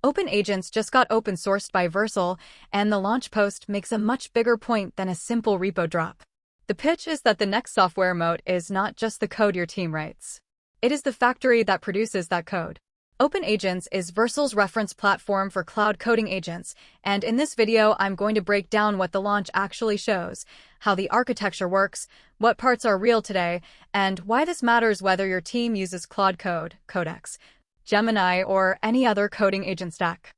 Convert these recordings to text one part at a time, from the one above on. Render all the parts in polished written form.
Open Agents just got open-sourced by Vercel, and the launch post makes a much bigger point than a simple repo drop. The pitch is that the next software moat is not just the code your team writes. It is the factory that produces that code. Open Agents is Vercel's reference platform for cloud coding agents, and in this video I'm going to break down what the launch actually shows, how the architecture works, what parts are real today, and why this matters whether your team uses Claude Code, Codex, Gemini, or any other coding agent stack.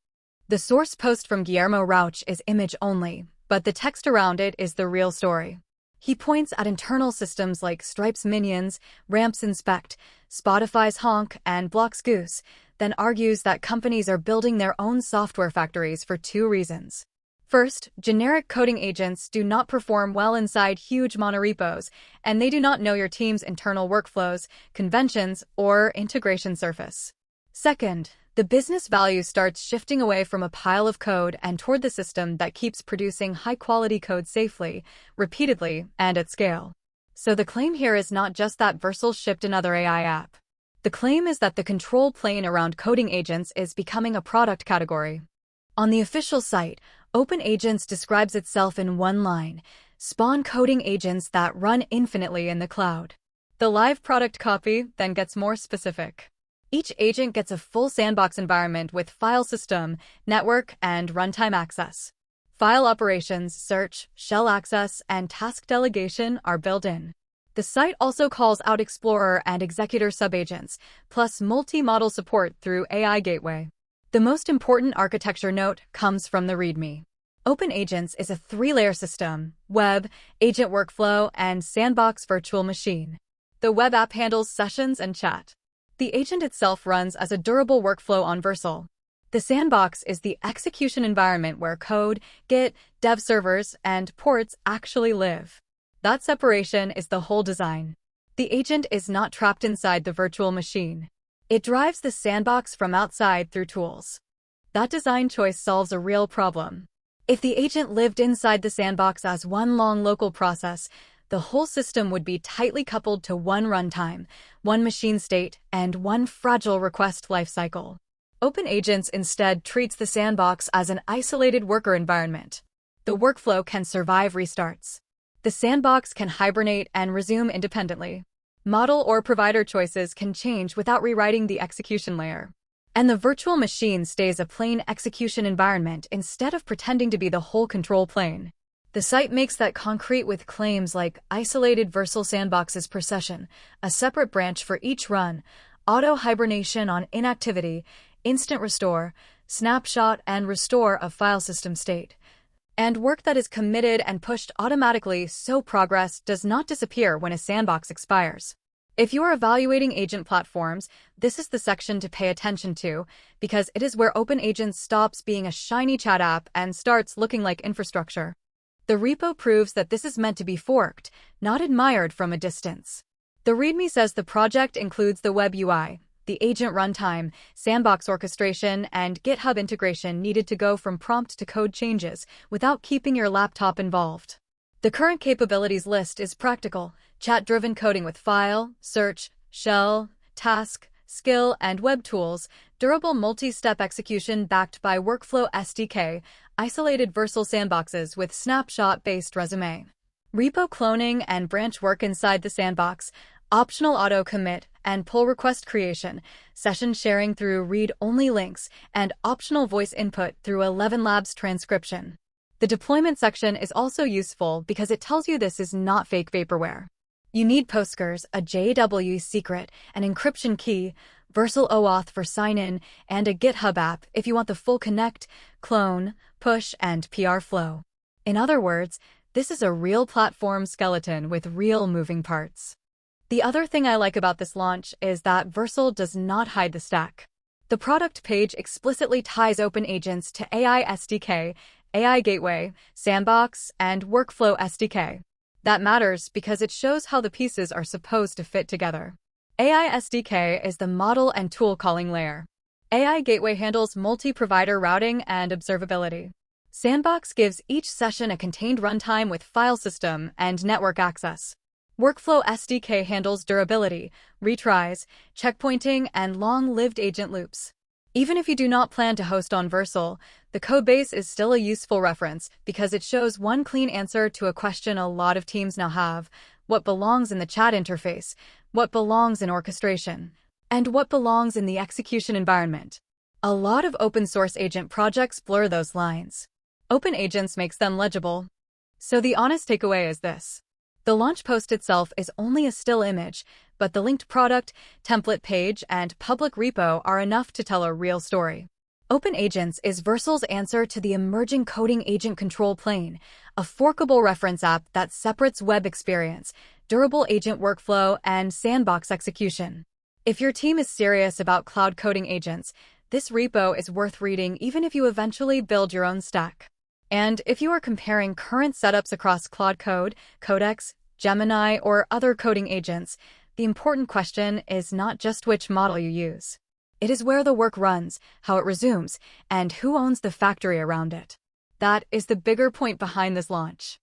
The source post from Guillermo Rauch is image only, but the text around it is the real story. He points at internal systems like Stripe's Minions, Ramp's Inspect, Spotify's Honk, and Block's Goose, then argues that companies are building their own software factories for two reasons. First, generic coding agents do not perform well inside huge monorepos, and they do not know your team's internal workflows, conventions, or integration surface. Second, the business value starts shifting away from a pile of code and toward the system that keeps producing high-quality code safely, repeatedly, and at scale. So the claim here is not just that Vercel shipped another AI app. The claim is that the control plane around coding agents is becoming a product category. On the official site, Open Agents describes itself in one line: spawn coding agents that run infinitely in the cloud. The live product copy then gets more specific. Each agent gets a full sandbox environment with file system, network, and runtime access. File operations, search, shell access, and task delegation are built in. The site also calls out Explorer and Executor subagents, plus multi-model support through AI Gateway. The most important architecture note comes from the README. Open Agents is a three-layer system: web, agent workflow, and sandbox virtual machine. The web app handles sessions and chat. The agent itself runs as a durable workflow on Vercel. The sandbox is the execution environment where code, Git, dev servers, and ports actually live. That separation is the whole design. The agent is not trapped inside the virtual machine. It drives the sandbox from outside through tools. That design choice solves a real problem. If the agent lived inside the sandbox as one long local process, the whole system would be tightly coupled to one runtime, one machine state, and one fragile request lifecycle. Open Agents instead treats the sandbox as an isolated worker environment. The workflow can survive restarts. The sandbox can hibernate and resume independently. Model or provider choices can change without rewriting the execution layer. And the virtual machine stays a plain execution environment instead of pretending to be the whole control plane. The site makes that concrete with claims like isolated Vercel sandboxes per session, a separate branch for each run, auto-hibernation on inactivity, instant restore, snapshot and restore of file system state, and work that is committed and pushed automatically so progress does not disappear when a sandbox expires. If you are evaluating agent platforms, this is the section to pay attention to, because it is where Open Agents stops being a shiny chat app and starts looking like infrastructure. The repo proves that this is meant to be forked, not admired from a distance. The README says the project includes the web UI, the agent runtime, sandbox orchestration, and GitHub integration needed to go from prompt to code changes without keeping your laptop involved. The current capabilities list is practical: chat-driven coding with file, search, shell, task, skill, and web tools, durable multi-step execution backed by Workflow SDK, isolated Vercel sandboxes with snapshot-based resume, repo cloning and branch work inside the sandbox, optional auto-commit and pull request creation, session sharing through read-only links, and optional voice input through 11 Labs transcription. The deployment section is also useful because it tells you this is not fake vaporware. You need Postgres, a JW secret, an encryption key, Vercel OAuth for sign-in, and a GitHub app if you want the full connect, clone, push, and PR flow. In other words, this is a real platform skeleton with real moving parts. The other thing I like about this launch is that Vercel does not hide the stack. The product page explicitly ties Open Agents to AI SDK, AI Gateway, Sandbox, and Workflow SDK. That matters because it shows how the pieces are supposed to fit together. AI SDK is the model and tool calling layer. AI Gateway handles multi-provider routing and observability. Sandbox gives each session a contained runtime with file system and network access. Workflow SDK handles durability, retries, checkpointing, and long-lived agent loops. Even if you do not plan to host on Vercel, the codebase is still a useful reference because it shows one clean answer to a question a lot of teams now have: what belongs in the chat interface, what belongs in orchestration, and what belongs in the execution environment. A lot of open-source agent projects blur those lines. Open Agents makes them legible. So the honest takeaway is this: the launch post itself is only a still image, but the linked product, template page, and public repo are enough to tell a real story. Open Agents is Vercel's answer to the emerging coding agent control plane, a forkable reference app that separates web experience, durable agent workflow, and sandbox execution. If your team is serious about cloud coding agents, this repo is worth reading even if you eventually build your own stack. And if you are comparing current setups across Claude Code, Codex, Gemini, or other coding agents, the important question is not just which model you use. It is where the work runs, how it resumes, and who owns the factory around it. That is the bigger point behind this launch.